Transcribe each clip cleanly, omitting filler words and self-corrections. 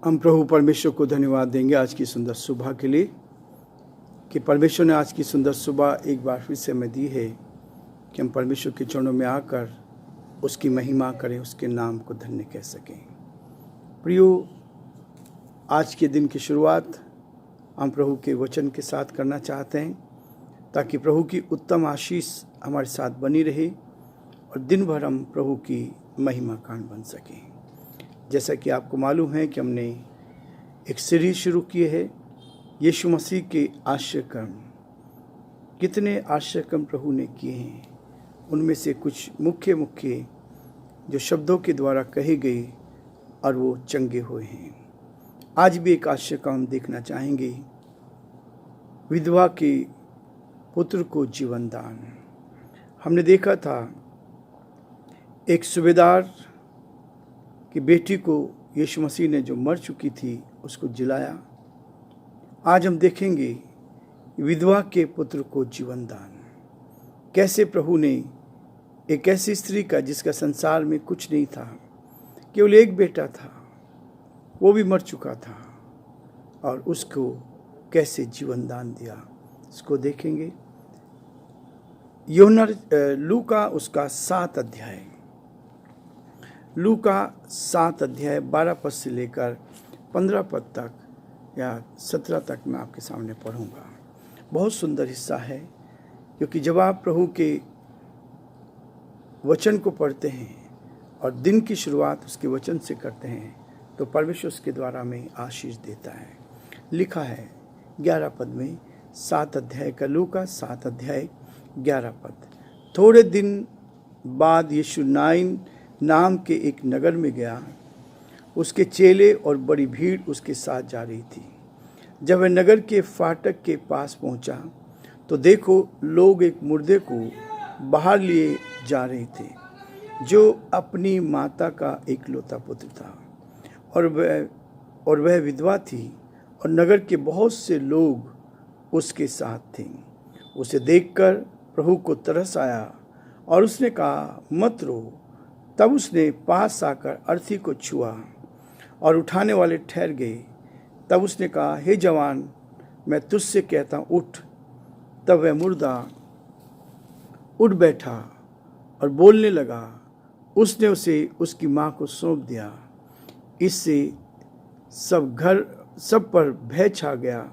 हम प्रभु परमेश्वर को धन्यवाद देंगे आज की सुंदर सुबह के लिए कि परमेश्वर ने आज की सुंदर सुबह एक बार फिर से हमें दी है कि हम परमेश्वर के चरणों में आकर उसकी महिमा करें, उसके नाम को धन्य कह सकें। प्रियो, आज के दिन की शुरुआत हम प्रभु के वचन के साथ करना चाहते हैं ताकि प्रभु की उत्तम आशीष हमारे साथ बनी रहे और दिन भर हम प्रभु की महिमा कान बन सकें। जैसा कि आपको मालूम है कि हमने एक सीरीज शुरू की है, यीशु मसीह के आश्चर्य कर्म। कितने आश्चर्य कर्म प्रभु ने किए हैं, उनमें से कुछ मुख्य जो शब्दों के द्वारा कहे गए और वो चंगे हुए हैं। आज भी एक आश्चर्य कर्म देखना चाहेंगे, विधवा के पुत्र को जीवन दान। हमने देखा था एक सूबेदार की बेटी को यीशु मसीह ने जो मर चुकी थी उसको जिलाया। आज हम देखेंगे विधवा के पुत्र को जीवन दान। कैसे प्रभु ने एक ऐसी स्त्री का जिसका संसार में कुछ नहीं था, केवल एक बेटा था, वो भी मर चुका था, और उसको कैसे जीवन दान दिया, इसको देखेंगे। लूका उसका 7 अध्याय, लूका 7 अध्याय 12 पद से लेकर 15 पद तक या 17 तक मैं आपके सामने पढ़ूंगा। बहुत सुंदर हिस्सा है, क्योंकि जब आप प्रभु के वचन को पढ़ते हैं और दिन की शुरुआत उसके वचन से करते हैं तो परमेश्वर उसके द्वारा में आशीष देता है। लिखा है 11 पद में, 7 अध्याय का लूका 7 अध्याय 11 पद। थोड़े दिन बाद यीशु नाइन नाम के एक नगर में गया। उसके चेले और बड़ी भीड़ उसके साथ जा रही थी। जब वह नगर के फाटक के पास पहुंचा तो देखो, लोग एक मुर्दे को बाहर लिए जा रहे थे, जो अपनी माता का एकलौता पुत्र था, और वह विधवा थी, और नगर के बहुत से लोग उसके साथ थे। उसे देखकर प्रभु को तरस आया और उसने कहा, मत रो। तब उसने पास आकर अर्थी को छुआ और उठाने वाले ठहर गए। तब उसने कहा, हे जवान, मैं तुझसे कहता हूँ, उठ। तब वह मुर्दा उठ बैठा और बोलने लगा। उसने उसे उसकी माँ को सौंप दिया। इससे सब पर भय छा गया,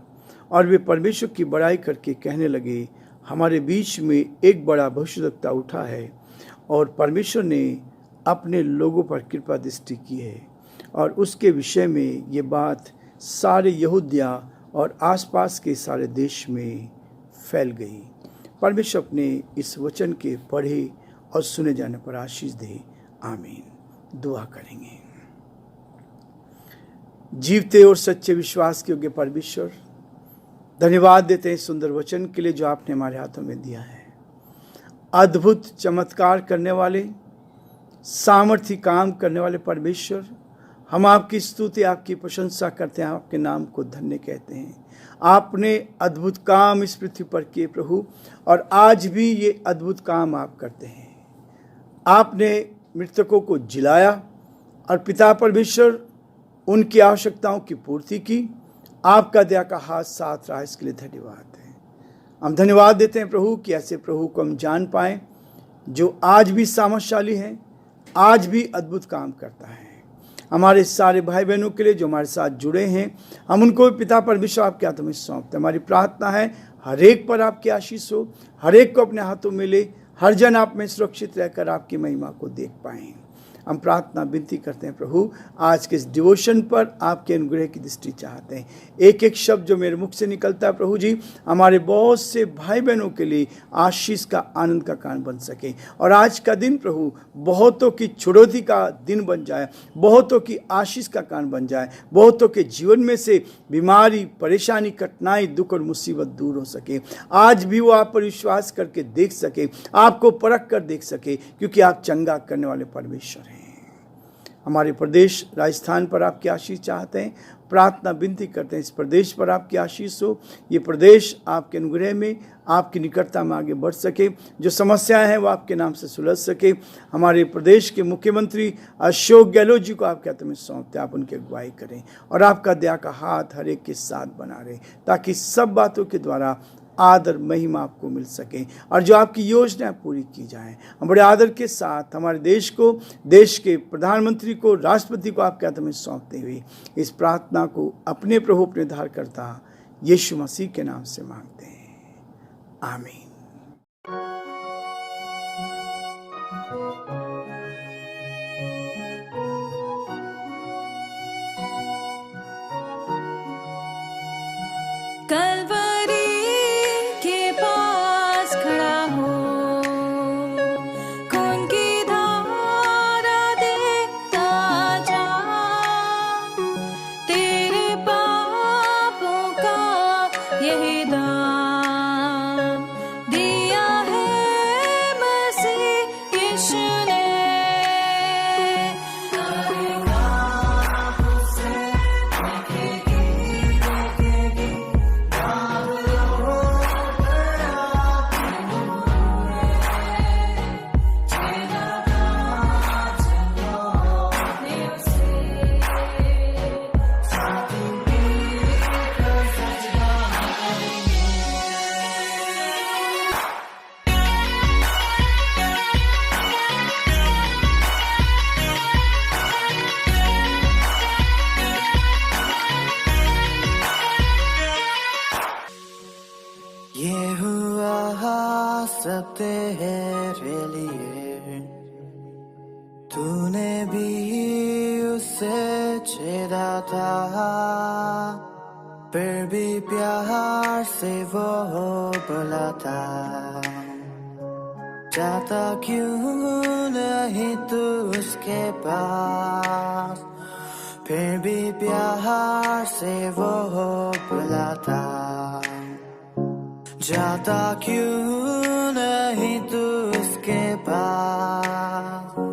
और वे परमेश्वर की बड़ाई करके कहने लगे, हमारे बीच में एक बड़ा भविष्यद्वक्ता उठा है, और परमेश्वर ने अपने लोगों पर कृपा दृष्टि की है। और उसके विषय में ये बात सारे यहूदिया और आसपास के सारे देश में फैल गई। परमेश्वर अपने इस वचन के पढ़े और सुने जाने पर आशीष दे। आमीन। दुआ करेंगे। जीवते और सच्चे विश्वास के योग्य परमेश्वर, धन्यवाद देते हैं सुंदर वचन के लिए जो आपने हमारे हाथों में दिया है। अद्भुत चमत्कार करने वाले, सामर्थ्य काम करने वाले परमेश्वर, हम आपकी स्तुति, आपकी प्रशंसा करते हैं, आपके नाम को धन्य कहते हैं। आपने अद्भुत काम इस पृथ्वी पर किए प्रभु, और आज भी ये अद्भुत काम आप करते हैं। आपने मृतकों को जिलाया और पिता परमेश्वर उनकी आवश्यकताओं की पूर्ति की। आपका दया का हाथ साथ रहा, इसके लिए धन्यवाद है। हम धन्यवाद देते हैं प्रभु कि ऐसे प्रभु को हम जान पाएं जो आज भी सामर्थशाली हैं, आज भी अद्भुत काम करता है। हमारे सारे भाई बहनों के लिए जो हमारे साथ जुड़े हैं, हम उनको पिता परमेश्वर आपके हाथों में सौंपते हैं। हमारी प्रार्थना है हर एक पर आपकी आशीष हो, हर एक को अपने हाथों में ले, हर जन आप में सुरक्षित रहकर आपकी महिमा को देख पाएं। हम प्रार्थना विनती करते हैं प्रभु, आज के इस डिवोशन पर आपके अनुग्रह की दृष्टि चाहते हैं। एक एक शब्द जो मेरे मुख से निकलता है प्रभु जी, हमारे बहुत से भाई बहनों के लिए आशीष का, आनंद का कारण बन सके। और आज का दिन प्रभु बहुतों की छुड़ौती का दिन बन जाए, बहुतों की आशीष का कारण बन जाए, बहुतों के जीवन में से बीमारी, परेशानी, कठिनाई, दुख और मुसीबत दूर हो सके। आज भी वो आप पर विश्वास करके देख सके, आपको परख कर देख सके, क्योंकि आप चंगा करने वाले परमेश्वर हैं। हमारे प्रदेश राजस्थान पर आपकी आशीष चाहते हैं, प्रार्थना विनती करते हैं इस प्रदेश पर आपकी आशीष हो, ये प्रदेश आपके अनुग्रह में, आपकी निकटता में आगे बढ़ सके, जो समस्याएं हैं वो आपके नाम से सुलझ सके। हमारे प्रदेश के मुख्यमंत्री अशोक गहलोत जी को आपके हाथ में सौंपते, आप उनकी अगुवाई करें और आपका दया का हाथ हर एक के साथ बना रहे, ताकि सब बातों के द्वारा आदर महिमा आपको मिल सके और जो आपकी योजना पूरी की जाए। हम बड़े आदर के साथ हमारे देश को, देश के प्रधानमंत्री को, राष्ट्रपति को आपके हाथ में सौंपते हुए इस प्रार्थना को अपने प्रभु अपने उद्धारकर्ता यीशु मसीह के नाम से मांगते हैं, आमीन। सब तेरे लिए, तूने भी उसे छेड़ा था, फिर भी प्यार से वो बुलाता, जाता क्यों नहीं तू उसके पास, फिर भी प्यार से वो बुलाता, जाता क्यों नहीं तू उसके पास।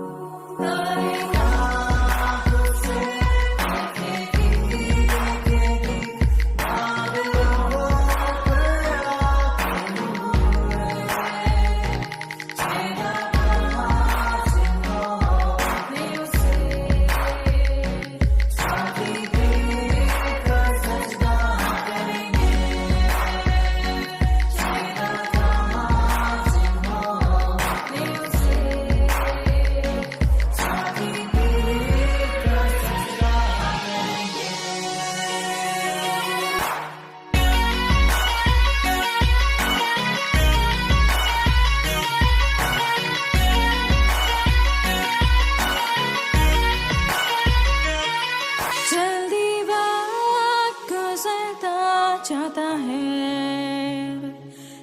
जाता है,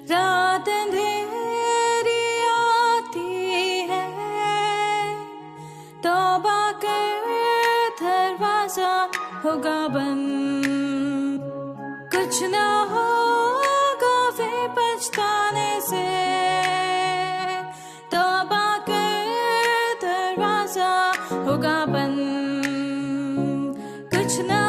रात अंधेरी आती है, तौबा कर दरवाजा होगा बंद, कुछ ना होगा फिर पछताने से, तौबा कर दरवाजा होगा बंद, कुछ ना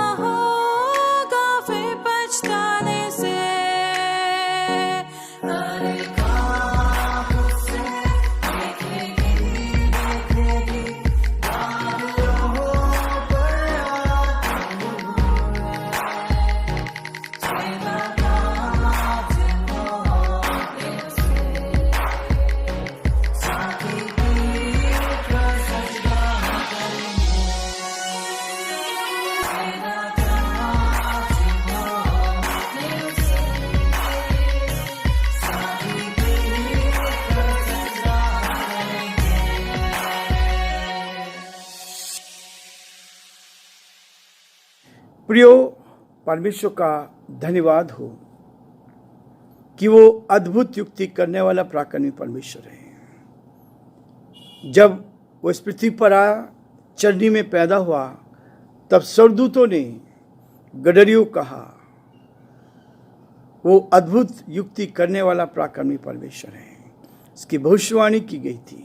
प्रियो, परमेश्वर का धन्यवाद हो कि वो अद्भुत युक्ति करने वाला प्राकर्मिक परमेश्वर है। जब वो इस पृथ्वी पर आया, चरनी में पैदा हुआ, तब स्वर्गदूतों ने गडरियों कहा वो अद्भुत युक्ति करने वाला प्राकर्मिक परमेश्वर है। इसकी भविष्यवाणी की गई थी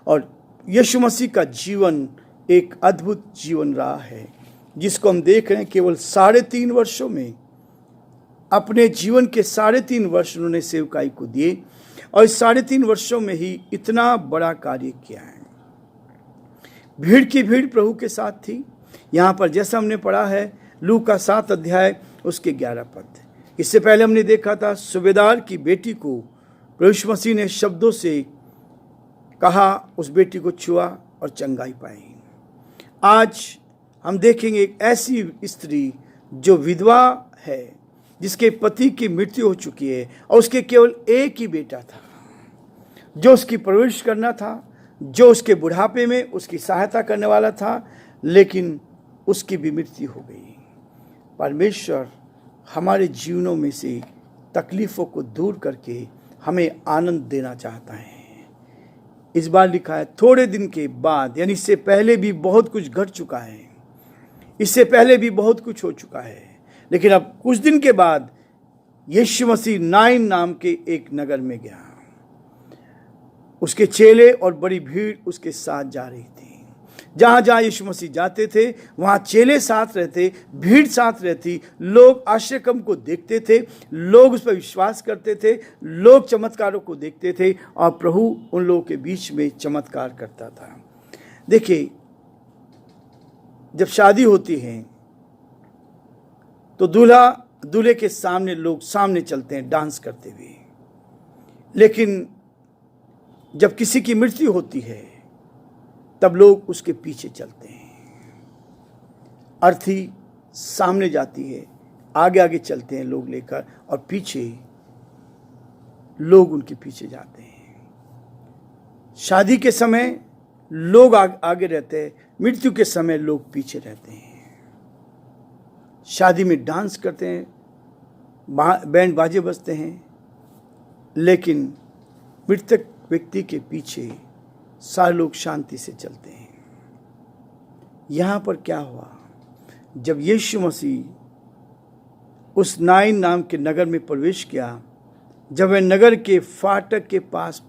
और यीशु मसीह का जीवन एक अद्भुत जीवन रहा है, जिसको हम देख रहे हैं। केवल 3.5 वर्षों में, अपने जीवन के 3.5 वर्ष उन्होंने सेवकाई को दिए और इस 3.5 वर्षों में ही इतना बड़ा कार्य किया है। भीड़ की भीड़ प्रभु के साथ थी। यहाँ पर जैसा हमने पढ़ा है लूका 7 अध्याय उसके 11 पद। इससे पहले हमने देखा था सूबेदार की बेटी को प्रभु यीशु मसीह ने शब्दों से कहा, उस बेटी को छुआ और चंगाई पाई। आज हम देखेंगे एक ऐसी स्त्री जो विधवा है, जिसके पति की मृत्यु हो चुकी है और उसके केवल एक ही बेटा था जो उसकी परवरिश करना था, जो उसके बुढ़ापे में उसकी सहायता करने वाला था, लेकिन उसकी भी मृत्यु हो गई। परमेश्वर हमारे जीवनों में से तकलीफ़ों को दूर करके हमें आनंद देना चाहता है। इस बार लिखा है थोड़े दिन के बाद, यानी इससे पहले भी बहुत कुछ घट चुका है, इससे पहले भी बहुत कुछ हो चुका है, लेकिन अब कुछ दिन के बाद यीशु मसीह नाइन नाम के एक नगर में गया। उसके चेले और बड़ी भीड़ उसके साथ जा रही थी। जहाँ जहाँ यीशु मसीह जाते थे वहाँ चेले साथ रहते, भीड़ साथ रहती, लोग आश्चर्यक्रम को देखते थे, लोग उस पर विश्वास करते थे, लोग चमत्कारों को देखते थे और प्रभु उन लोगों के बीच में चमत्कार करता था। देखिए, जब शादी होती है तो दूल्हे के सामने लोग सामने चलते हैं डांस करते हुए, लेकिन जब किसी की मृत्यु होती है तब लोग उसके पीछे चलते हैं। अर्थी सामने जाती है, आगे आगे चलते हैं लोग लेकर, और पीछे लोग उनके पीछे जाते हैं। शादी के समय लोग आगे रहते हैं, मृत्यु के समय लोग पीछे रहते हैं। शादी में डांस करते हैं, बैंड बाजे बजते हैं, लेकिन मृतक व्यक्ति के पीछे सारे लोग शांति से चलते हैं। यहाँ पर क्या हुआ, जब यीशु मसीह उस नाइन नाम के नगर में प्रवेश किया, जब वह नगर के फाटक के पास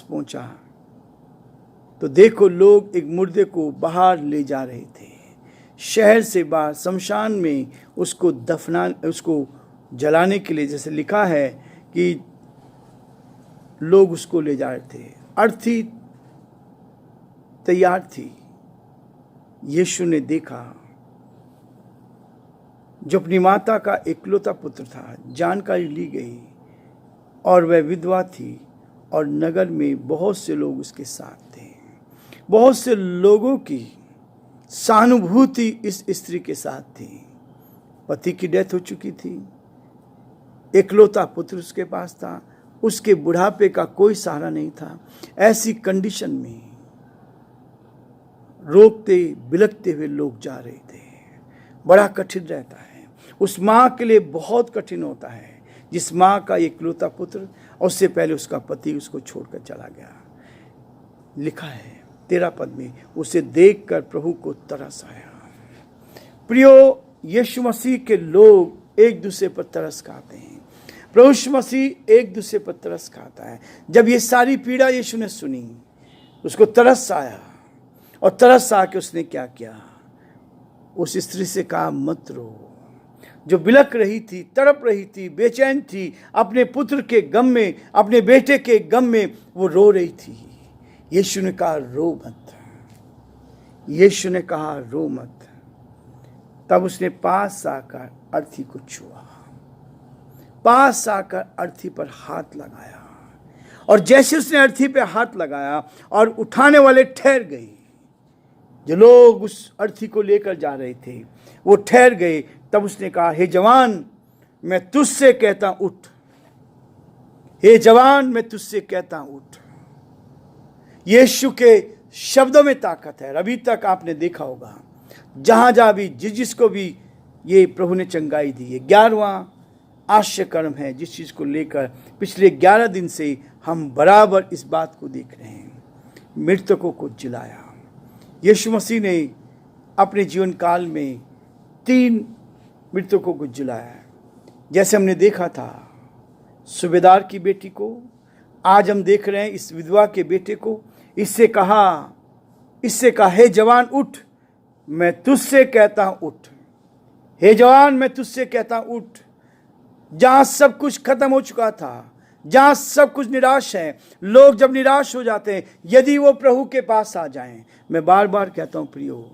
पहुंचा, तो देखो लोग एक मुर्दे को बाहर ले जा रहे थे, शहर से बाहर शमशान में उसको जलाने के लिए। जैसे लिखा है कि लोग उसको ले जा रहे थे। अर्थी तैयार थी। यीशु ने देखा, जो अपनी माता का इकलौता पुत्र था, जानकारी ली गई और वह विधवा थी और नगर में बहुत से लोग उसके साथ थे। बहुत से लोगों की सहानुभूति इस स्त्री के साथ थी। पति की डेथ हो चुकी थी, इकलौता पुत्र उसके पास था, उसके बुढ़ापे का कोई सहारा नहीं था। ऐसी कंडीशन में रोकते बिलखते हुए लोग जा रहे थे। बड़ा कठिन रहता है, उस माँ के लिए बहुत कठिन होता है जिस माँ का इकलौता पुत्र और उससे पहले उसका पति उसको छोड़कर चला गया। लिखा है 13 पद में, उसे देखकर प्रभु को तरस आया। प्रियो, यीशु मसीह के लोग एक दूसरे पर तरस खाते हैं। प्रभु यीशु मसीह एक दूसरे पर तरस खाता है। जब ये सारी पीड़ा यीशु ने सुनी, उसको तरस आया और तरस आके उसने क्या किया, उस स्त्री से कहा मत रो। जो बिलख रही थी, तड़प रही थी, बेचैन थी, अपने पुत्र के गम में, अपने बेटे के गम में वो रो रही थी। यीशु ने कहा रो मत। यीशु ने कहा रो मत। तब उसने पास आकर अर्थी को छुआ, पास आकर अर्थी पर हाथ लगाया, और जैसे उसने अर्थी पे हाथ लगाया और उठाने वाले ठहर गए, जो लोग उस अर्थी को लेकर जा रहे थे वो ठहर गए। तब उसने कहा, हे जवान, मैं तुझसे कहता उठ। हे जवान, मैं तुझसे कहता उठ। यीशु के शब्दों में ताकत है। अभी तक आपने देखा होगा, जहां जहां भी जिसको भी ये प्रभु ने चंगाई दी, ये 11वां आश्चर्यकर्म है जिस चीज को लेकर पिछले 11 दिन से हम बराबर इस बात को देख रहे हैं। मृतकों को जिलाया। यीशु मसीह ने अपने जीवन काल में 3 मृतकों को जिलाया। जैसे हमने देखा था सूबेदार की बेटी को, आज हम देख रहे हैं इस विधवा के बेटे को, इससे कहा, हे जवान उठ, मैं तुझसे कहता हूं उठ। हे जवान, मैं तुझसे कहता हूं उठ। जहां सब कुछ खत्म हो चुका था, जहां सब कुछ निराश है, लोग जब निराश हो जाते हैं, यदि वो प्रभु के पास आ जाएं, मैं बार बार कहता हूं प्रियो,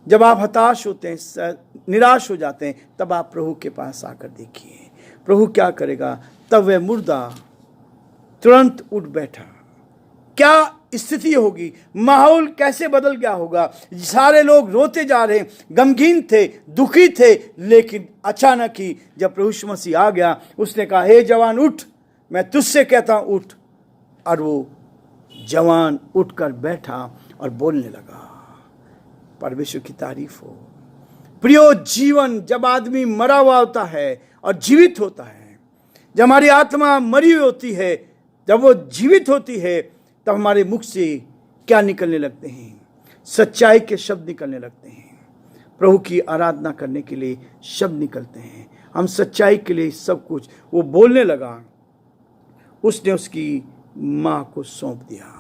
जब आप हताश होते हैं, निराश हो जाते हैं, तब आप प्रभु के पास आकर देखिए प्रभु क्या करेगा। तब वह मुर्दा तुरंत उठ बैठा। क्या स्थिति होगी, माहौल कैसे बदल गया होगा। सारे लोग रोते जा रहे, गमगीन थे, दुखी थे, लेकिन अचानक ही जब प्रभु यीशु मसीह आ गया, उसने कहा, हे जवान उठ, मैं तुझसे कहता हूं उठ। और वो जवान उठकर बैठा और बोलने लगा। परमेश्वर की तारीफ हो। प्रियो, जीवन जब आदमी मरा हुआ होता है और जीवित होता है, जब हमारी आत्मा मरी हुई होती है, जब वो जीवित होती है, तब हमारे मुख से क्या निकलने लगते हैं? सच्चाई के शब्द निकलने लगते हैं। प्रभु की आराधना करने के लिए शब्द निकलते हैं। हम सच्चाई के लिए सब कुछ। वो बोलने लगा, उसने उसकी माँ को सौंप दिया,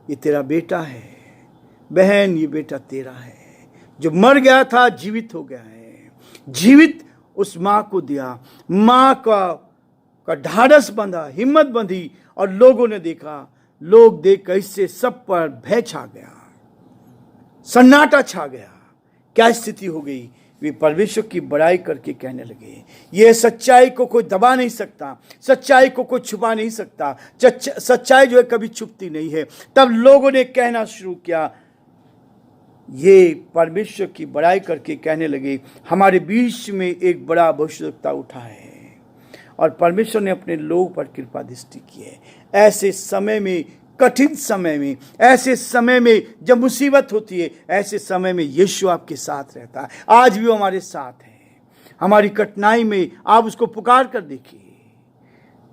ये तेरा बेटा है, बहन ये बेटा तेरा है। जो मर गया था जीवित हो गया है। जीवित उस माँ को दिया। माँ का ढाढ़स बंधा, हिम्मत बंधी, और लोगों ने देखा। लोग देख कर इससे सब पर भय छा गया, सन्नाटा छा गया। क्या स्थिति हो गई? वे परमेश्वर की बड़ाई करके कहने लगे, यह सच्चाई को कोई दबा नहीं सकता, सच्चाई को कोई छुपा नहीं सकता। सच्चाई जो है कभी छुपती नहीं है। तब लोगों ने कहना शुरू किया, ये परमेश्वर की बड़ाई करके कहने लगे, हमारे बीच में एक बड़ा भविष्यवक्ता उठा है और परमेश्वर ने अपने लोगों पर कृपा दृष्टि की है। ऐसे समय में, कठिन समय में, ऐसे समय में जब मुसीबत होती है, ऐसे समय में यीशु आपके साथ रहता है। आज भी वो हमारे साथ है। हमारी कठिनाई में आप उसको पुकार कर देखिए,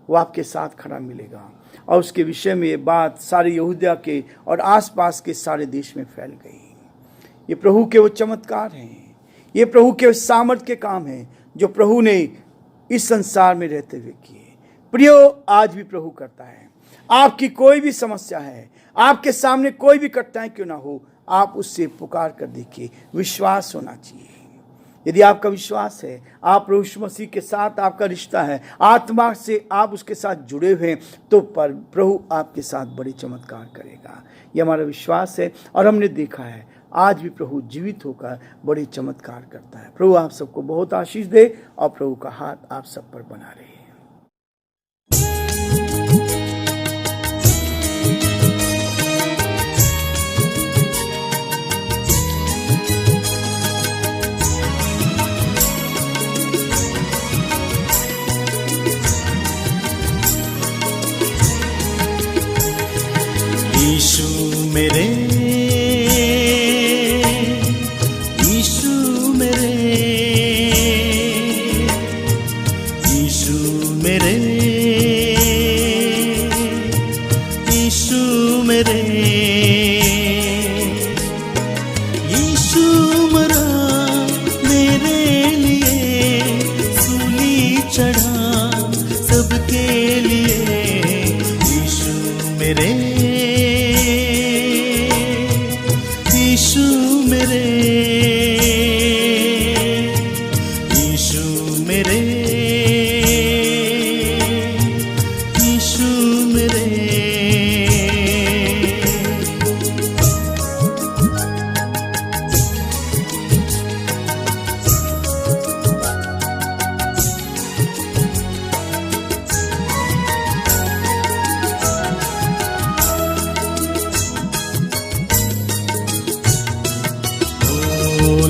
वो आपके साथ खड़ा मिलेगा। और उसके विषय में ये बात सारे यहूदिया के और आसपास के सारे देश में फैल गई। ये प्रभु के वो चमत्कार हैं, ये प्रभु के सामर्थ के काम हैं जो प्रभु ने इस संसार में रहते हुए किए। प्रियो, आज भी प्रभु करता है। आपकी कोई भी समस्या है, आपके सामने कोई भी कठिनाई क्यों ना हो, आप उससे पुकार कर देखिए। विश्वास होना चाहिए। यदि आपका विश्वास है, आप प्रभु यीशु मसीह के साथ आपका रिश्ता है, आत्मा से आप उसके साथ जुड़े हुए हैं, तो पर प्रभु आपके साथ बड़े चमत्कार करेगा। ये हमारा विश्वास है और हमने देखा है आज भी प्रभु जीवित होकर बड़े चमत्कार करता है। प्रभु आप सबको बहुत आशीष दे और प्रभु का हाथ आप सब पर बना रहे। यीशु मेरे, यीशु मेरे, यीशु मेरे, यीशु मेरे, यीशु मरा मेरे लिए, सूली चढ़ा सबके लिए। यीशु मेरे, यीशु मेरे, यीशु मेरे, यीशु मेरे।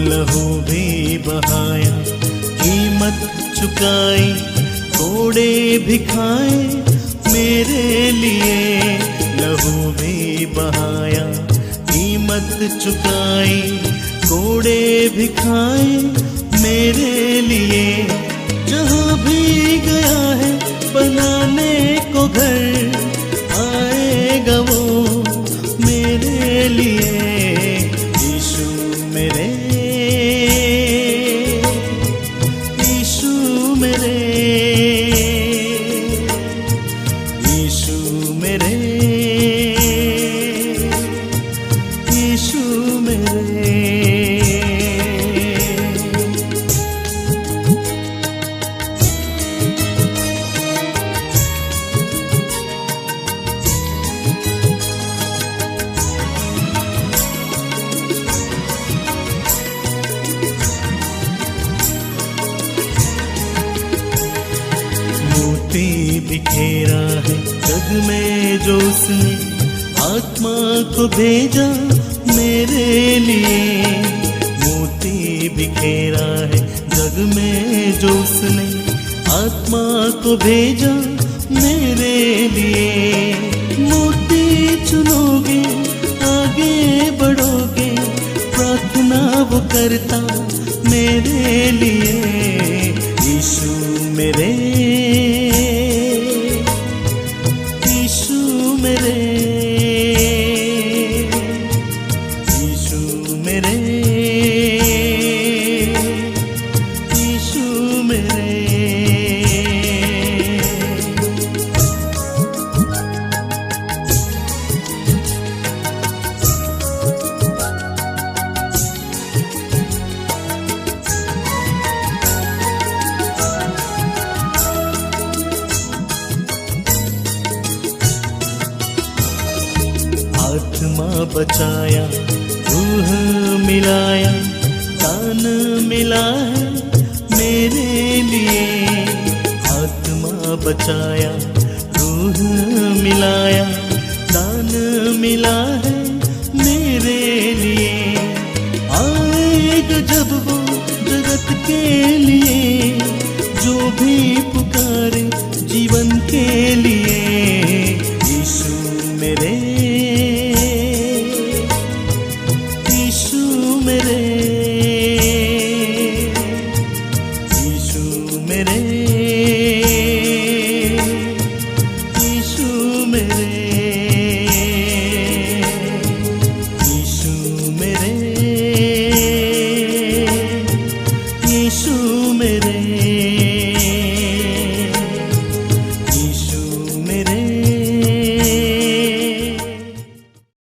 लहू भी बहाया, कीमत चुकाई, कोड़े भी खाए मेरे लिए। लहू भी बहाया, कीमत चुकाई, कोड़े भी खाए मेरे लिए। जहाँ भी गया है बनाने को घर, आएगा वो मेरे लिए। यीशु मेरे, यीशु मेरे, यीशु मेरे, मेरे। मोती बिखेरा है जग में जो उसने, आत्मा को भेजा मेरे लिए। मोती बिखेरा है जग में जो उसने, आत्मा को भेजा मेरे लिए। मोती चुनोगे आगे बढ़ोगे, प्रार्थना वो करता मेरे लिए। यीशु मेरे, यीशु मेरे, यीशु मेरे, यीशु मेरे। आत्मा बचाया, रूह मिलाया, दान मिला है मेरे लिए। आत्मा बचाया, रूह मिलाया, दान मिला है मेरे लिए। आएगा जब वो जगत के लिए, जो भी पुकारे जीवन के लिए। यीशु मेरे, यीशु मेरे,